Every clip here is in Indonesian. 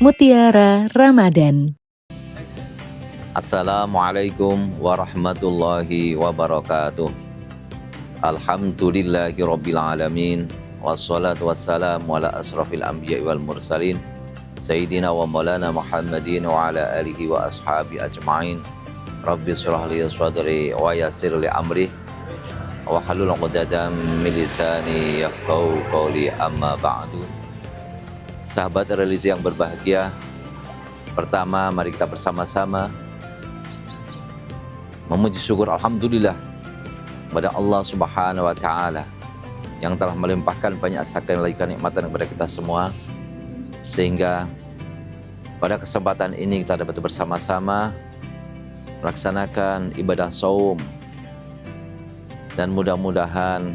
Mutiara Ramadan. Assalamualaikum warahmatullahi wabarakatuh. Alhamdulillahi rabbil alamin. Wassalatu wassalamu ala asrafil anbiya wal mursalin Sayyidina wa maulana Muhammadin wa ala alihi wa ashabi ajma'in. Rabbi syrah li sadri wa yassir li amri wa halul 'uqdatam min lisani yafqahu qawli, amma ba'du. Sahabat religi yang berbahagia, pertama mari kita bersama-sama memuji syukur alhamdulillah kepada Allah Subhanahu wa taala yang telah melimpahkan banyak sekali kenikmatan kepada kita semua, sehingga pada kesempatan ini kita dapat bersama-sama melaksanakan ibadah saum, dan mudah-mudahan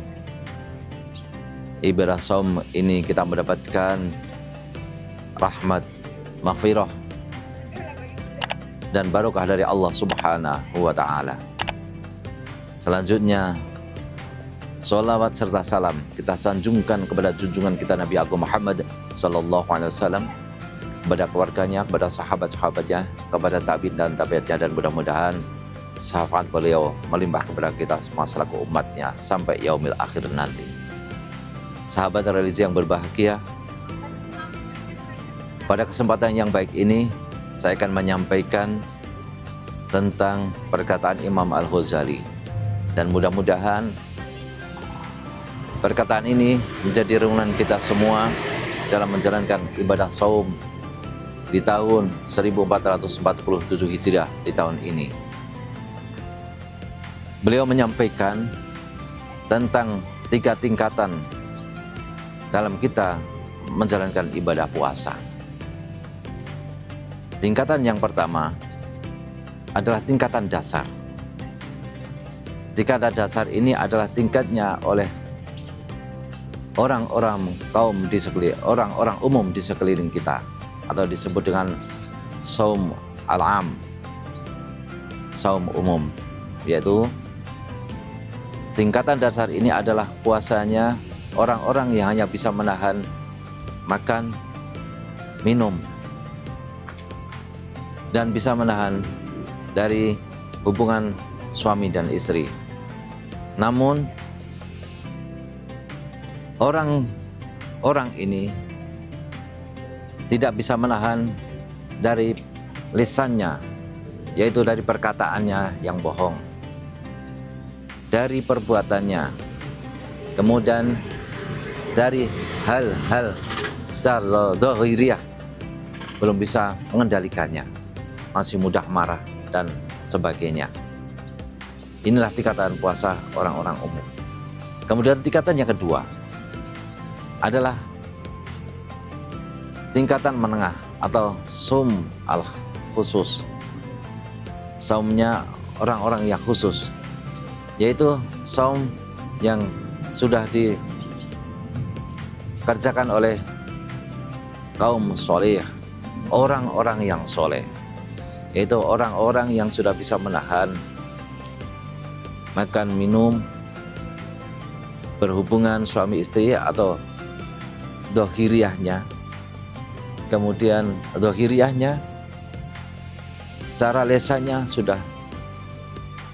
ibadah saum ini kita mendapatkan rahmat, maghfirah dan barokah dari Allah Subhanahu wa taala. Selanjutnya, sholawat serta salam kita sanjungkan kepada junjungan kita Nabi Agung Muhammad sallallahu alaihi wasallam, kepada keluarganya, kepada sahabat-sahabatnya, kepada tabi'in dan tabi'atnya, dan mudah-mudahan syafaat beliau melimpah kepada kita semua selaku umatnya sampai yaumil akhir nanti. Sahabat religi yang berbahagia, pada kesempatan yang baik ini saya akan menyampaikan tentang perkataan Imam Al-Ghazali, dan mudah-mudahan perkataan ini menjadi renungan kita semua dalam menjalankan ibadah saum di tahun 1447 Hijriah di tahun ini. Beliau menyampaikan tentang 3 tingkatan dalam kita menjalankan ibadah puasa. Tingkatan yang pertama adalah tingkatan dasar. Tingkatan dasar ini adalah tingkatnya oleh orang-orang orang-orang umum di sekeliling kita, atau disebut dengan saum al-am, saum umum, yaitu tingkatan dasar ini adalah puasanya orang-orang yang hanya bisa menahan makan, minum, dan bisa menahan dari hubungan suami dan istri. Namun orang ini tidak bisa menahan dari lisannya, yaitu dari perkataannya yang bohong, dari perbuatannya, kemudian dari hal-hal secara zahiriyah belum bisa mengendalikannya, masih mudah marah dan sebagainya. Inilah tingkatan puasa orang-orang umum. Kemudian tingkatan yang kedua adalah tingkatan menengah atau saum al-khusus. Saumnya orang-orang yang khusus, yaitu saum yang sudah dikerjakan oleh kaum soleh, orang-orang yang soleh, yaitu orang-orang yang sudah bisa menahan makan, minum, berhubungan suami istri atau dohiriyahnya. Kemudian dohiriyahnya secara lesannya sudah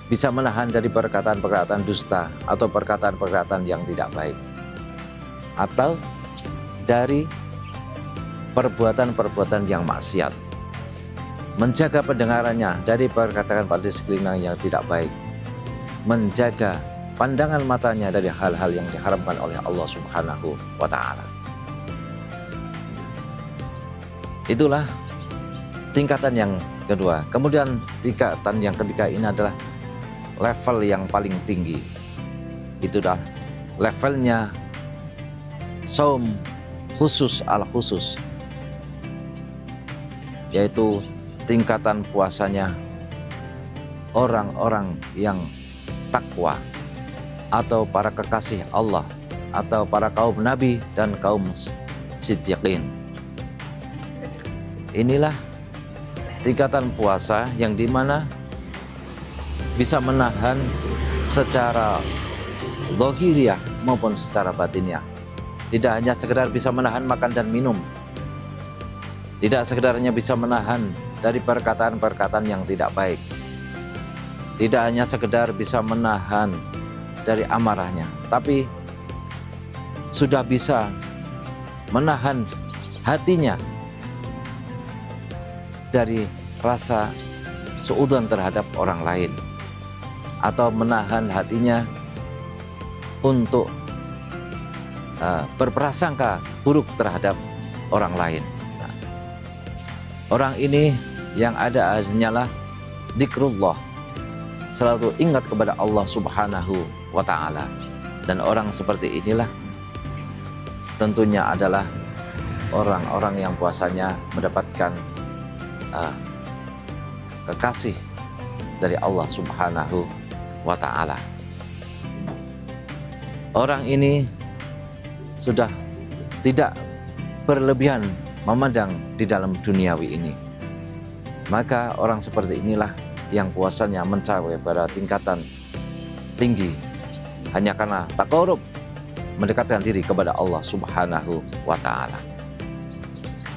bisa menahan dari perkataan-perkataan dusta atau perkataan-perkataan yang tidak baik, atau dari perbuatan-perbuatan yang maksiat, menjaga pendengarannya dari perkataan-perkataan sekeliling yang tidak baik, menjaga pandangan matanya dari hal-hal yang diharamkan oleh Allah Subhanahu wa taala. Itulah tingkatan yang kedua. Kemudian tingkatan yang ketiga ini adalah level yang paling tinggi. Itulah levelnya saum khusus al-khusus, yaitu tingkatan puasanya orang-orang yang takwa, atau para kekasih Allah, atau para kaum nabi dan kaum siddiqin. Inilah tingkatan puasa yang dimana bisa menahan secara zahiriyah maupun secara batiniah. Tidak hanya sekedar bisa menahan makan dan minum, Tidak sekedarnya bisa menahan dari perkataan-perkataan yang tidak baik. Tidak hanya sekedar bisa menahan dari amarahnya, tapi sudah bisa menahan hatinya dari rasa suudzon terhadap orang lain, atau menahan hatinya untuk berprasangka buruk terhadap orang lain. Nah, orang ini yang ada hanyalah dzikrullah, selalu ingat kepada Allah Subhanahu wa Ta'ala. Dan orang seperti inilah tentunya adalah orang-orang yang puasanya mendapatkan kekasih dari Allah Subhanahu wa Ta'ala. Orang ini sudah tidak berlebihan memandang di dalam duniawi ini. Maka orang seperti inilah yang puasanya mencapai pada tingkatan tinggi hanya karena taqarrub, mendekatkan diri kepada Allah Subhanahu wa Ta'ala.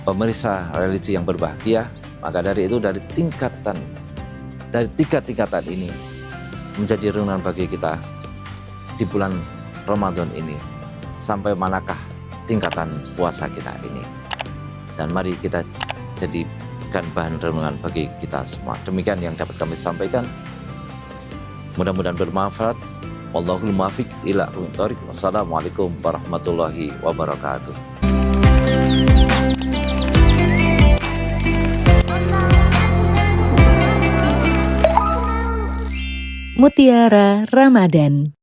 Pemirsa religi yang berbahagia, maka dari itu dari tiga tingkatan ini menjadi renungan bagi kita di bulan Ramadan ini. Sampai manakah tingkatan puasa kita ini? Dan mari kita jadikan bahan renungan bagi kita semua. Demikian yang dapat kami sampaikan. Mudah-mudahan bermanfaat. Wallahul muwaffiq ila aqwamit thoriq. Wassalamualaikum warahmatullahi wabarakatuh. Mutiara Ramadan.